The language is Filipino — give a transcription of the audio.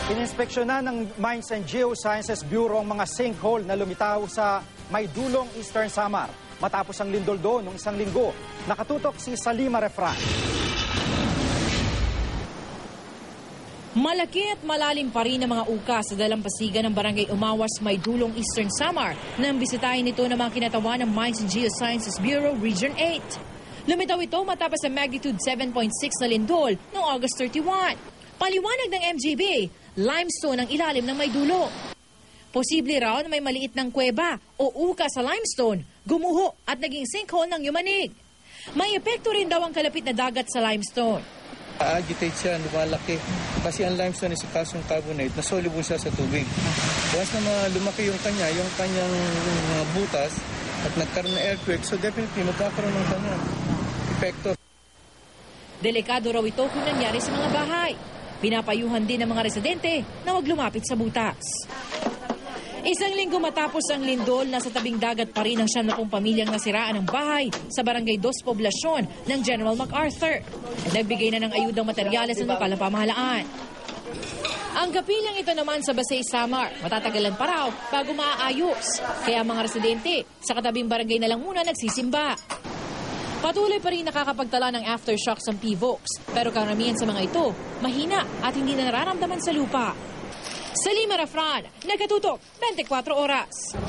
Ininspeksyonan ng Mines and Geosciences Bureau ang mga sinkhole na lumitaw sa Maydulong, Eastern Samar. Matapos ang lindol doon noong isang linggo, nakatutok si Salima Refran. Malaki at malalim pa rin ang mga ukas sa dalampasigan ng Barangay Umawas, Maydulong, Eastern Samar nang bisitahin ito ng mga kinatawan ng Mines and Geosciences Bureau Region 8. Lumitaw ito matapos ang magnitude 7.6 na lindol noong August 31. Paliwanag ng MGB, limestone ang ilalim ng Maydulong. Posible raw na may maliit ng kuweba o uka sa limestone, gumuho at naging sinkhole ng yumanig. May epekto rin daw ang kalapit na dagat sa limestone. Agitate siya, lumalaki. Kasi ang limestone is calcium carbonate, na soluble siya sa tubig. Once na lumaki yung kanyang butas at nagkaroon ng earthquake, so definitely magkakaroon ng kanyang epekto. Delikado raw ito kung nangyari sa mga bahay. Pinapayuhan din ng mga residente na huwag lumapit sa butas. Isang linggo matapos ang lindol, nasa tabing dagat pa rin ang 70 pamilyang nasiraan ng bahay sa Barangay 2 Poblasyon ng General MacArthur. Nagbigay na ng ayudang materyales ng lokal na pamahalaan. Ang kapilang ito naman sa Basay, Samar, matatagalan pa raw bago maaayos. Kaya mga residente sa katabing barangay na lang muna nagsisimba. Patuloy pa rin nakakapagtala ng aftershocks ang PVOX, pero karamihan sa mga ito, mahina at hindi na nararamdaman sa lupa. Salima Refran, Nagkatutok, 24 Oras.